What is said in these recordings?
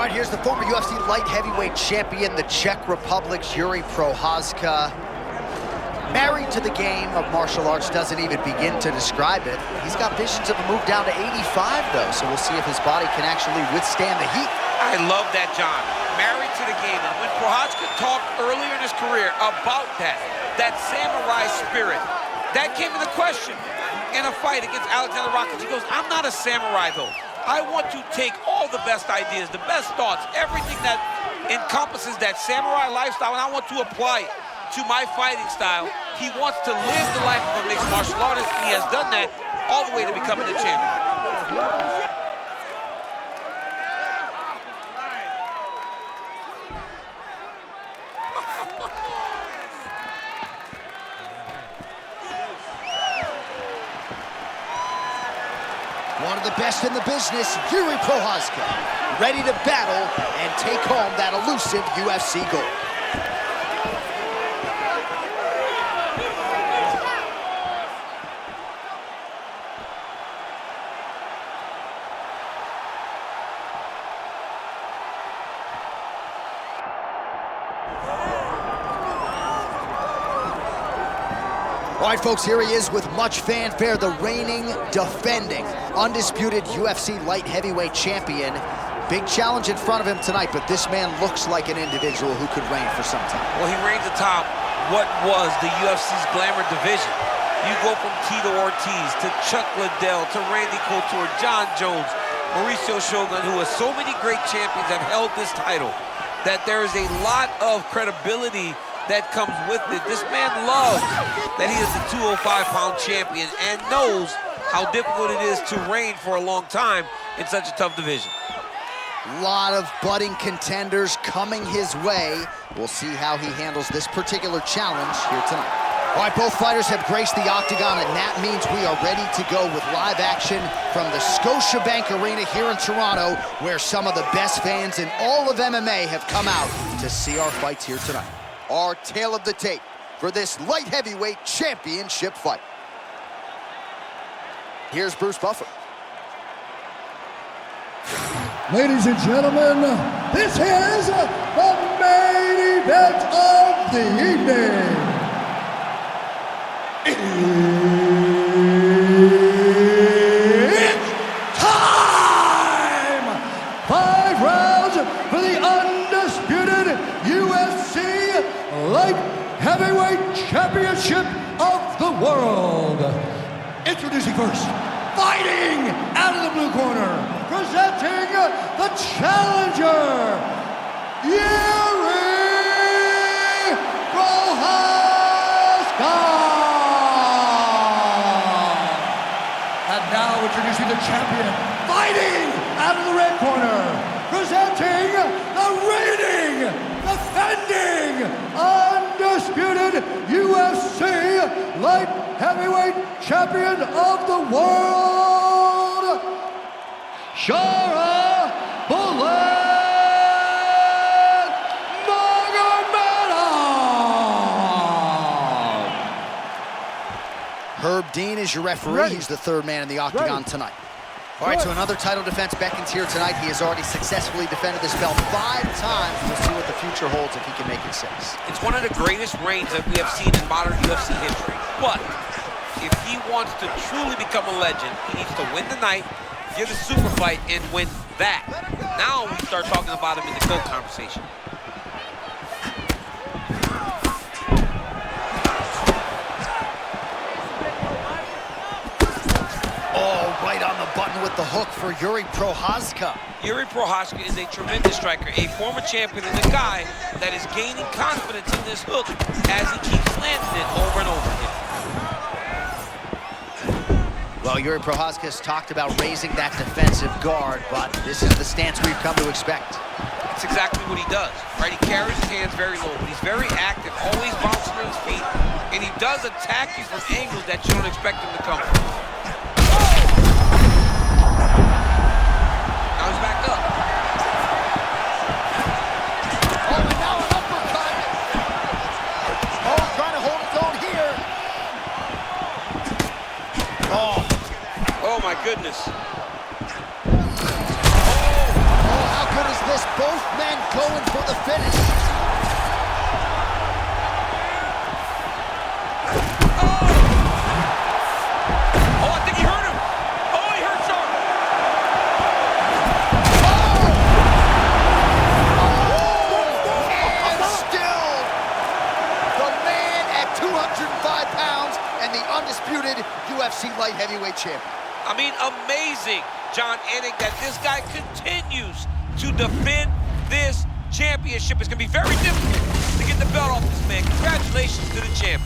All right, here's the former UFC Light Heavyweight Champion, the Czech Republic's Jiří Procházka. Married to the game of martial arts, doesn't even begin to describe it. He's got visions of a move down to 85, though, so we'll see if his body can actually withstand the heat. I love that, John. Married to the game. And when Prochazka talked earlier in his career about that samurai spirit, that came into question in a fight against Alexander Rakic. He goes, I'm not a samurai, though. I want to take all the best ideas, the best thoughts, everything that encompasses that samurai lifestyle, and I want to apply it to my fighting style. He wants to live the life of a mixed martial artist, and he has done that all the way to becoming the champion. One of the best in the business, Jiří Procházka, ready to battle and take home that elusive UFC gold. All right, folks, here he is with much fanfare, the reigning, defending, undisputed UFC Light Heavyweight Champion. Big challenge in front of him tonight, but this man looks like an individual who could reign for some time. Well, he reigns atop what was the UFC's glamour division. You go from Tito Ortiz to Chuck Liddell to Randy Couture, John Jones, Mauricio Shogun, who has so many great champions have held this title, that there is a lot of credibility that comes with it. This man loves that he is the 205-pound champion and knows how difficult it is to reign for a long time in such a tough division. A lot of budding contenders coming his way. We'll see how he handles this particular challenge here tonight. All right, both fighters have graced the octagon, and that means we are ready to go with live action from the Scotiabank Arena here in Toronto, where some of the best fans in all of MMA have come out to see our fights here tonight. Our tale of the tape for this light heavyweight championship fight. Here's Bruce Buffer. Ladies and gentlemen, this is the main event of the evening. It's time! 5 rounds for the undisputed UFC Light Heavyweight Championship of the world. Introducing first, fighting out of the blue corner, presenting the challenger, Jiří Procházka. And now introducing the champion, fighting out of the red corner, presenting the reigning, defending, undisputed UFC Light Heavyweight Champion of the world, Shara Bullet. Herb Dean is your referee. He's the third man in the octagon tonight. All right, so another title defense beckons here tonight. He has already successfully defended this belt 5 times. We'll see what the future holds if he can make it 6. It's one of the greatest reigns that we have seen in modern UFC history. But if he wants to truly become a legend, he needs to win the night, give a super fight, and win that. Now we start talking about him in the GOAT conversation. Right on the button with the hook for Jiří Procházka. Jiří Procházka is a tremendous striker, a former champion, and a guy that is gaining confidence in this hook as he keeps landing it over and over again. Well, Jiří Procházka has talked about raising that defensive guard, but this is the stance we've come to expect. That's exactly what he does, right? He carries his hands very low, but he's very active, always bouncing on his feet, and he does attack you from angles that you don't expect him to come from. Now he's back up. Oh, and now an uppercut. Oh, trying to hold his own here. Oh my goodness. Oh, how good is this? going for the finish. Oh, I think he hurt him. Oh, he hurt Shara. And still, the man at 205 pounds and the undisputed UFC Light Heavyweight Champion. I mean, amazing, John Anik, that this guy continues to defend this championship. It's going to be very difficult to get the belt off this man. Congratulations to the champion.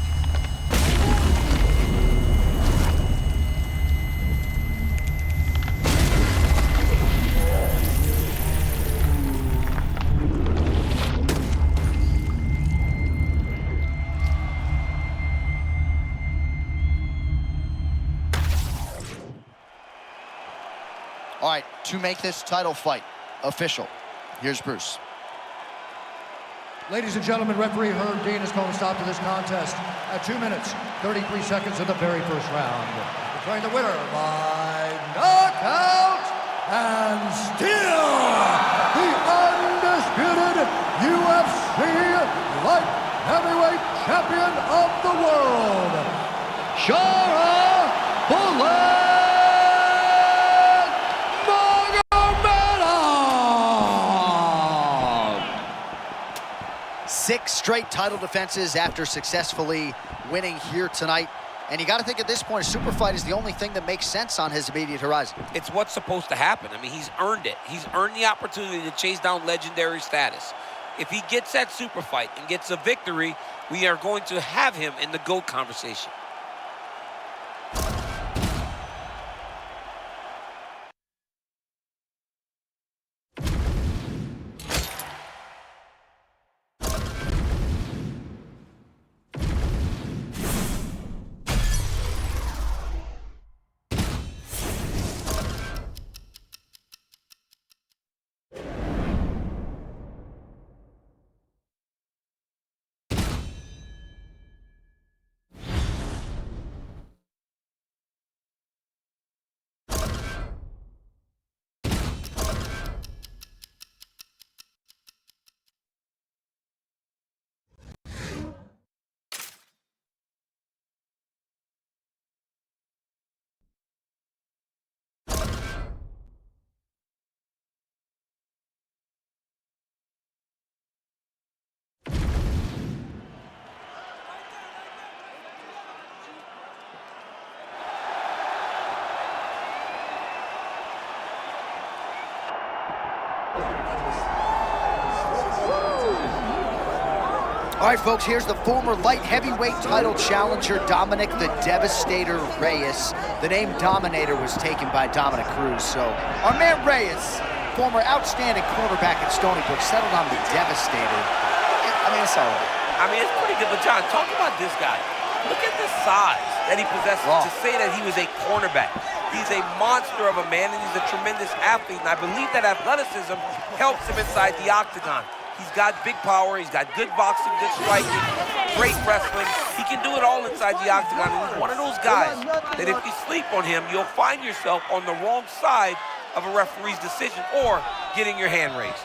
All right, to make this title fight official, here's Bruce. Ladies and gentlemen, referee Herb Dean has called a stop to this contest at 2 minutes, 33 seconds of the very first round. Declaring the winner by knockout and still the undisputed UFC Light Heavyweight Champion of the world, Shara Bullet! 6 straight title defenses after successfully winning here tonight. And you got to think at this point, a super fight is the only thing that makes sense on his immediate horizon. It's what's supposed to happen. I mean, he's earned it. He's earned the opportunity to chase down legendary status. If he gets that super fight and gets a victory, we are going to have him in the GOAT conversation. All right, folks, here's the former light heavyweight title challenger, Dominick the Devastator Reyes. The name Dominator was taken by Dominick Cruz, so our man Reyes, former outstanding cornerback at Stony Brook, settled on the Devastator. I mean, it's all right. I mean, it's pretty good, but John, talk about this guy. Look at the size that he possesses. Wow. To say that he was a cornerback. He's a monster of a man, and he's a tremendous athlete, and I believe that athleticism helps him inside the octagon. He's got big power, he's got good boxing, good striking, great wrestling. He can do it all inside the octagon, and he's one of those guys that if you sleep on him, you'll find yourself on the wrong side of a referee's decision or getting your hand raised.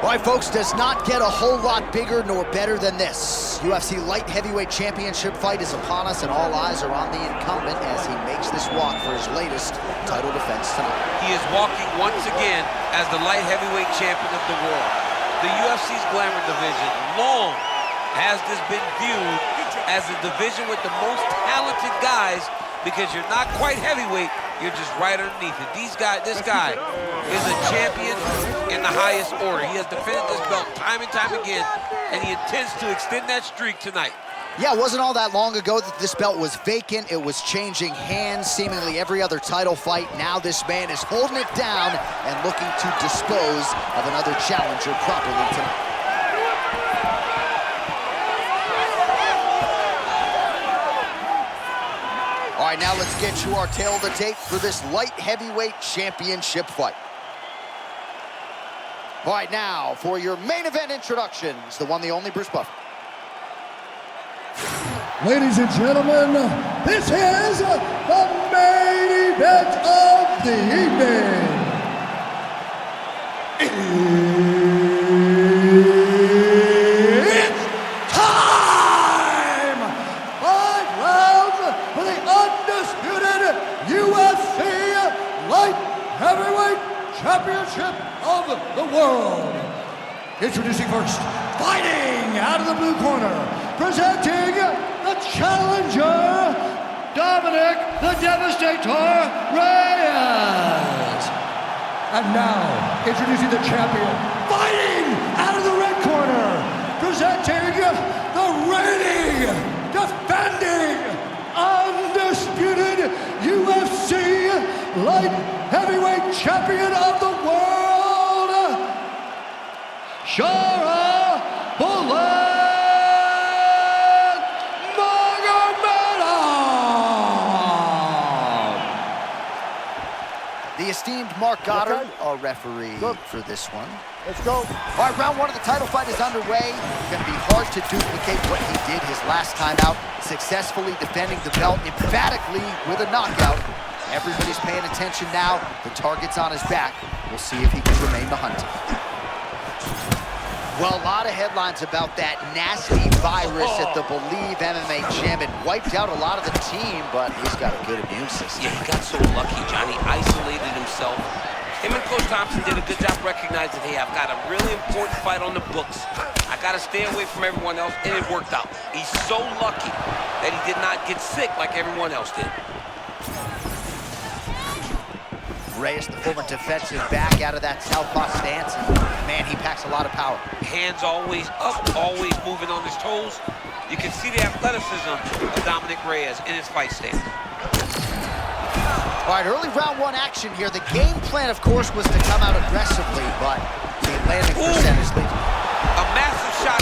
All right, folks, does not get a whole lot bigger nor better than this. UFC Light Heavyweight Championship fight is upon us, and all eyes are on the incumbent as he makes this walk for his latest title defense tonight. He is walking once again as the light heavyweight champion of the world. The UFC's glamour division long has this been viewed as a division with the most talented guys because you're not quite heavyweight, you're just right underneath it. This guy is a champion in the highest order. He has defended this belt time and time again, and he intends to extend that streak tonight. Yeah, it wasn't all that long ago that this belt was vacant. It was changing hands seemingly every other title fight. Now this man is holding it down and looking to dispose of another challenger properly tonight. All right, now let's get you our tail of the tape for this light heavyweight championship fight. All right, now for your main event introductions, the one, the only Bruce Buffer. Ladies and gentlemen, this is the main event of the evening. It's time! 5 rounds for the undisputed UFC Light Heavyweight Championship of the world. Introducing first, fighting out of the blue corner, presenting the challenger, Dominick the Devastator Reyes. And now, introducing the champion, fighting out of the red corner, presenting the reigning, defending, undisputed UFC Light Heavyweight Champion of the world, Shara Bullet. The esteemed Mark Goddard, our referee for this one. Let's go. All right, round one of the title fight is underway. It's going to be hard to duplicate what he did his last time out, successfully defending the belt emphatically with a knockout. Everybody's paying attention now. The target's on his back. We'll see if he can remain the hunter. Well, a lot of headlines about that nasty virus at the Believe MMA gym. It wiped out a lot of the team, but he's got a good immune system. Yeah, he got so lucky, Johnny. Isolated himself. Him and Coach Thompson did a good job recognizing, hey, I've got a really important fight on the books. I got to stay away from everyone else, and it worked out. He's so lucky that he did not get sick like everyone else did. Reyes, the former defensive back, out of that southpaw stance, and man, he packs a lot of power. Hands always up, always moving on his toes. You can see the athleticism of Dominick Reyes in his fight stance. All right, early round one action here. The game plan, of course, was to come out aggressively, but the landing percentage lead. A massive shot.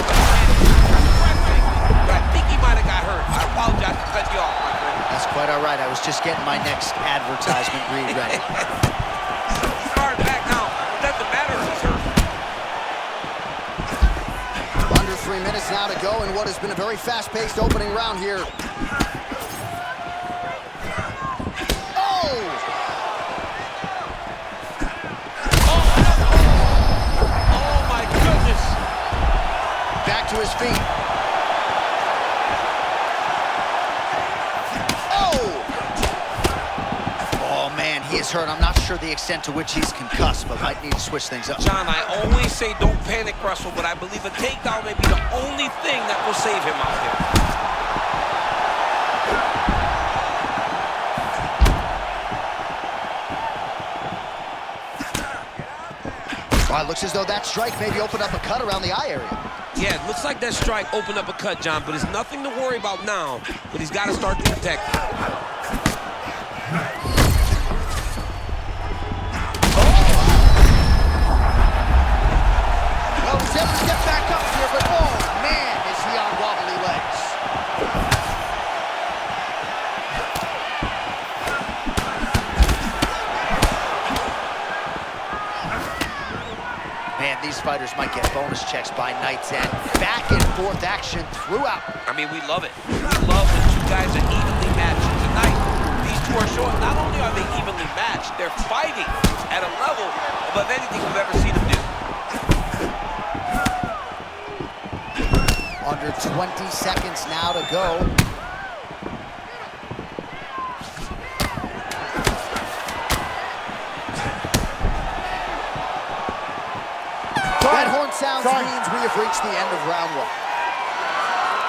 But I think he might have got hurt. I apologize for cutting you off, my friend. That's quite all right. I was just getting my next advertisement read ready. Start back now. It doesn't matter if he's hurt. Under 3 minutes now to go in what has been a very fast-paced opening round here. Oh my goodness. Back to his feet. He is hurt. I'm not sure the extent to which he's concussed, but might need to switch things up. John, I always say don't panic wrestle, but I believe a takedown may be the only thing that will save him out there. Well, it looks as though that strike maybe opened up a cut around the eye area. Yeah, it looks like that strike opened up a cut, John, but it's nothing to worry about now, but he's got to start to protect it. He's able to get back up here, but oh man, is he on wobbly legs. Man, these fighters might get bonus checks by night's end. Back and forth action throughout. I mean, we love it. We love when two guys are evenly matched. Tonight, these two are showing not only are they evenly matched, they're fighting at a level above anything we've ever seen them do. Under 20 seconds now to go. That horn sounds means we have reached the end of round one.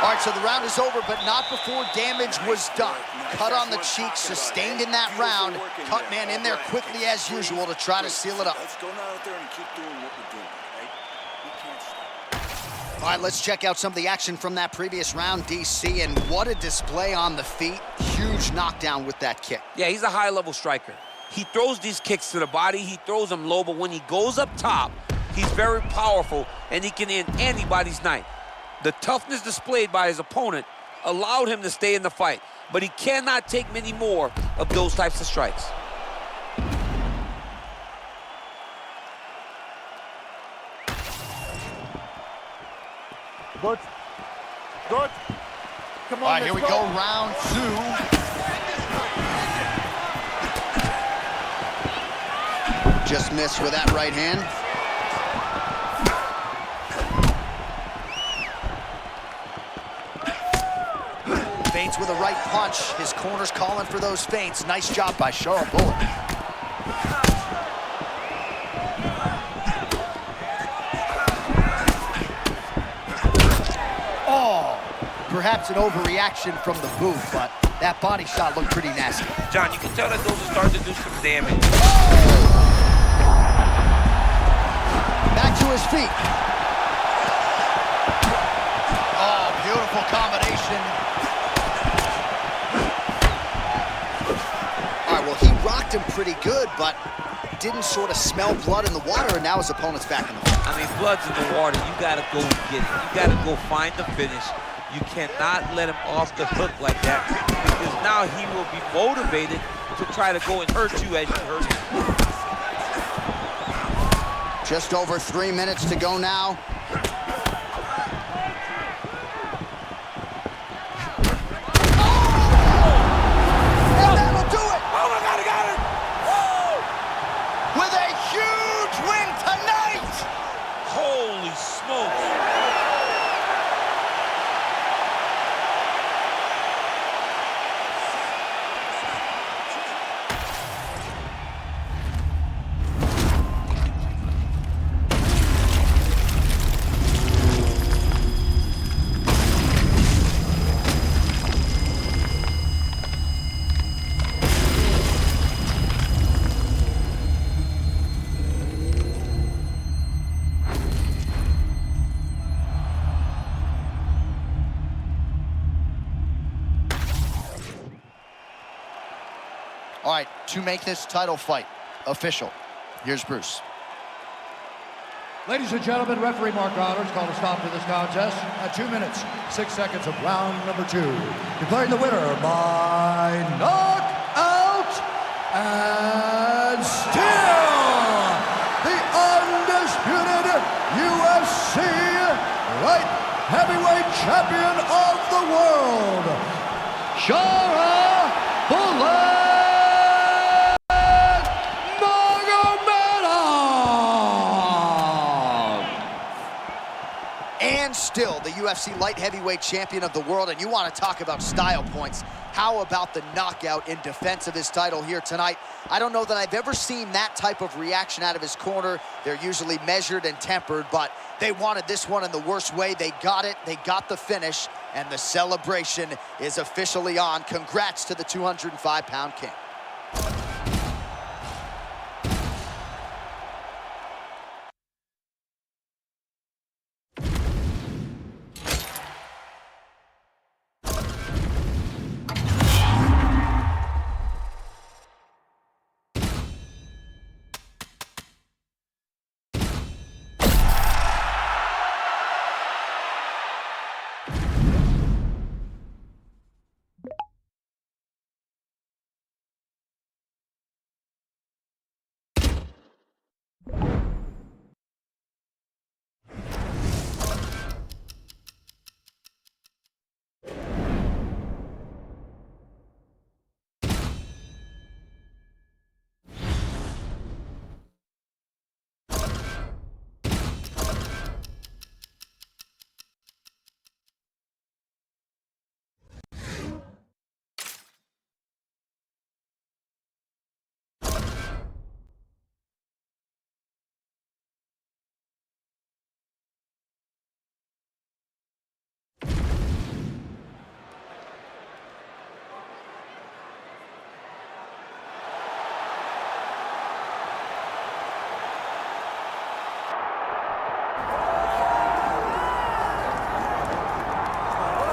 All right, so the round is over, but not before damage was done. Cut on the cheek, sustained in that round. Cut man in there quickly as usual to try to seal it up. Let's go out there and keep doing what we're doing, right? We can't stop. All right, let's check out some of the action from that previous round, DC, and what a display on the feet. Huge knockdown with that kick. Yeah, he's a high-level striker. He throws these kicks to the body, he throws them low, but when he goes up top, he's very powerful, and he can end anybody's night. The toughness displayed by his opponent allowed him to stay in the fight. but he cannot take many more of those types of strikes. Good. Good. Come on, all right, here we go, round 2. Just missed with that right hand. Feints with a right punch. His corner's calling for those feints. Nice job by Shara Bullet. Oh, perhaps an overreaction from the booth, but that body shot looked pretty nasty. John, you can tell that those are starting to do some damage. Back to his feet. Oh, beautiful combination. All right, well, he rocked him pretty good, but didn't sort of smell blood in the water, and now his opponent's back in the fight. I mean, blood's in the water. You gotta go get it. You gotta go find the finish. You cannot let him off the hook like that, because now he will be motivated to try to go and hurt you as you hurt him. Just over 3 minutes to go now. And that'll do it! Oh my God, he got it! With a huge win tonight! Holy smokes! All right, to make this title fight official, here's Bruce. Ladies and gentlemen, referee Mark Rollins called a stop to this contest at 2 minutes, 6 seconds of round number 2. Declaring the winner by knockout and still the undisputed UFC Light Heavyweight Champion of the world, Shara Bullet! And still the UFC Light Heavyweight Champion of the world. And you want to talk about style points. How about the knockout in defense of his title here tonight? I don't know that I've ever seen that type of reaction out of his corner. They're usually measured and tempered, but they wanted this one in the worst way. They got it, they got the finish, and the celebration is officially on. Congrats to the 205-pound king.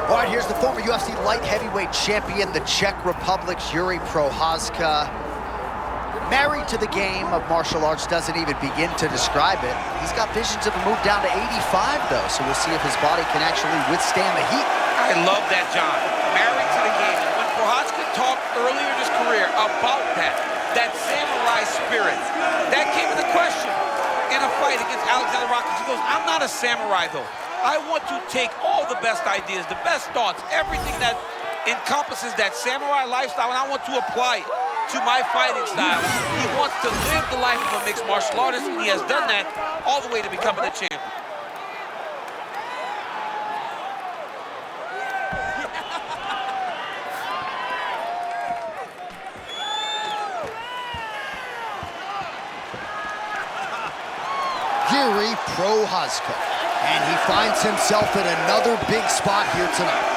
All right, here's the former UFC Light Heavyweight Champion, the Czech Republic's Jiří Procházka. Married to the game of martial arts, doesn't even begin to describe it. He's got visions of a move down to 85, though, so we'll see if his body can actually withstand the heat. I love that, John. Married to the game. And when Alexander Rockets. He goes, I'm not a samurai, though. I want to take all the best ideas, the best thoughts, everything that encompasses that samurai lifestyle, and I want to apply it to my fighting style. He wants to live the life of a mixed martial artist, and he has done that all the way to becoming a champion. Jiří Procházka, and he finds himself in another big spot here tonight.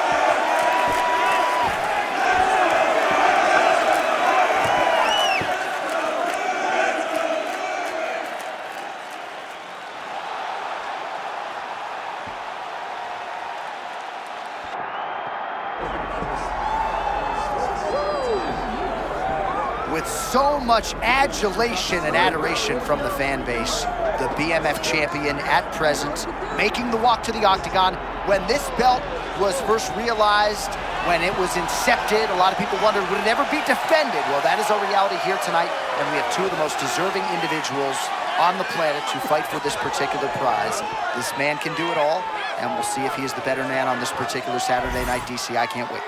With so much adulation and adoration from the fan base, the BMF champion at present, making the walk to the octagon. When this belt was first realized, when it was incepted, a lot of people wondered, would it ever be defended? Well, that is our reality here tonight, and we have two of the most deserving individuals on the planet to fight for this particular prize. This man can do it all, and we'll see if he is the better man on this particular Saturday night, DC. I can't wait.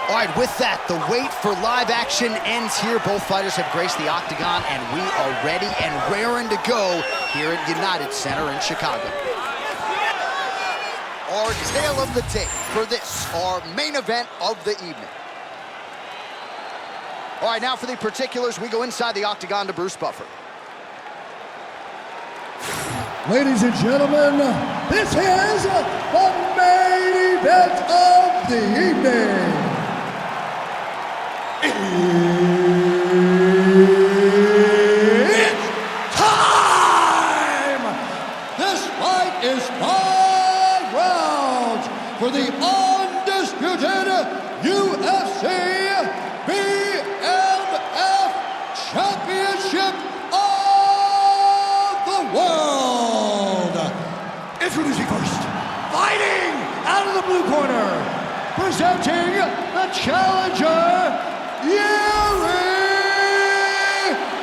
All right, with that, the wait for live action ends here. Both fighters have graced the octagon, and we are ready and raring to go here at United Center in Chicago. Our tale of the tape for this, our main event of the evening. All right, now for the particulars, we go inside the octagon to Bruce Buffer. Ladies and gentlemen, this is the main event of the evening. It's time! This fight is 5 rounds for the undisputed UFC BMF Championship of the world. Introducing first, fighting out of the blue corner, presenting the challenger, Jiří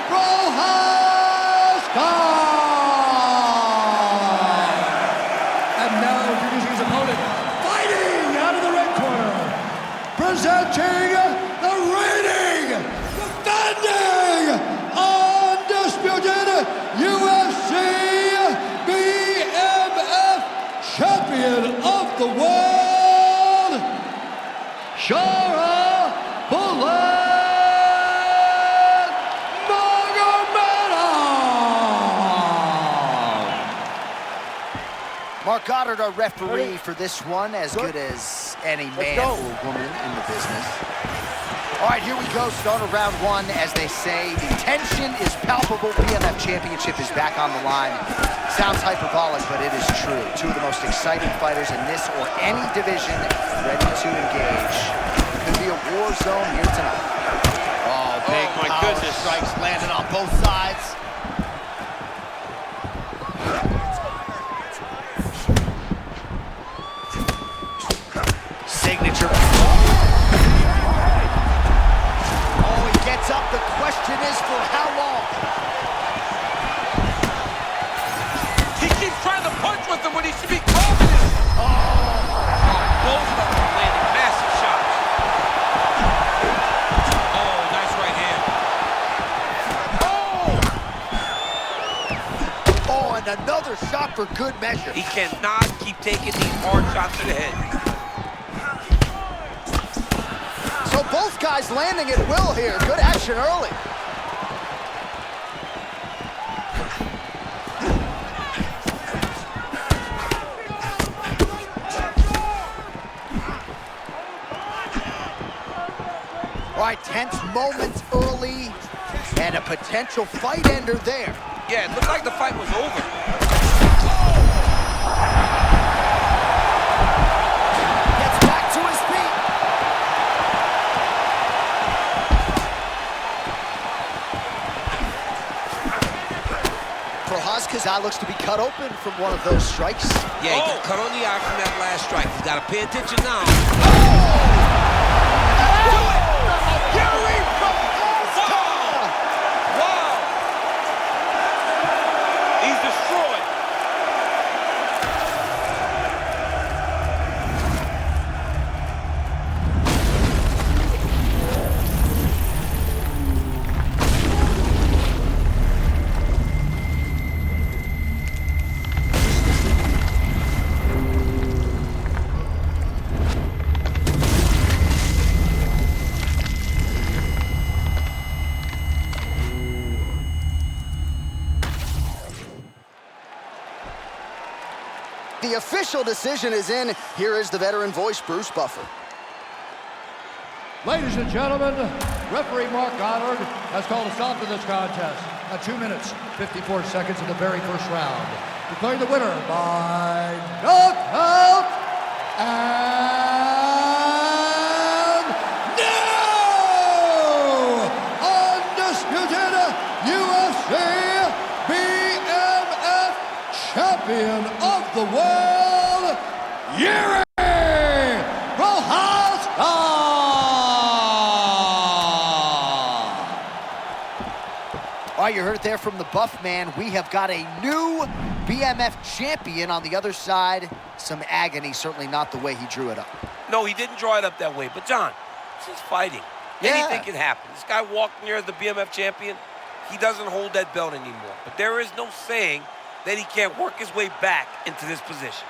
Procházka! And now introducing his opponent, fighting out of the red corner, presenting the reigning, defending, undisputed UFC BMF champion of the world, Shara Bullet! Mark Goddard, our referee for this one, as good as any man or woman in the business. All right, here we go, start of round one. As they say, the tension is palpable. BMF Championship is back on the line. Sounds hyperbolic, but it is true. Two of the most exciting fighters in this or any division ready to engage. Could be a war zone here tonight. Oh, big power strikes landing on both sides. Signature. Oh, he gets up. The question is for how long? He keeps trying to punch with him when he should be confident. Both of them landing massive shots. Oh, nice right hand. Oh, and another shot for good measure. He cannot keep taking these hard shots to the head. So both guys landing at will here. Good action early. All right, tense moments early and a potential fight ender there. Yeah, it looked like the fight was over. Gets back to his feet. Prochazka's guy looks to be cut open from one of those strikes. Yeah, he got cut on the eye from that last strike. He's got to pay attention now. Jiří Procházka! Wow! He's destroyed. The official decision is in. Here is the veteran voice, Bruce Buffer. Ladies and gentlemen, referee Mark Goddard has called a stop to this contest at 2 minutes, 54 seconds of the very first round. Declaring the winner by knockout and new undisputed UFC BMF champion of the world, Jiří Procházka! All right, you heard it there from the Buff Man. We have got a new BMF champion on the other side. Some agony, certainly not the way he drew it up. No, he didn't draw it up that way. But, John, this is fighting. Yeah. Anything can happen. This guy walked near the BMF champion. He doesn't hold that belt anymore. But there is no saying that he can't work his way back into this position.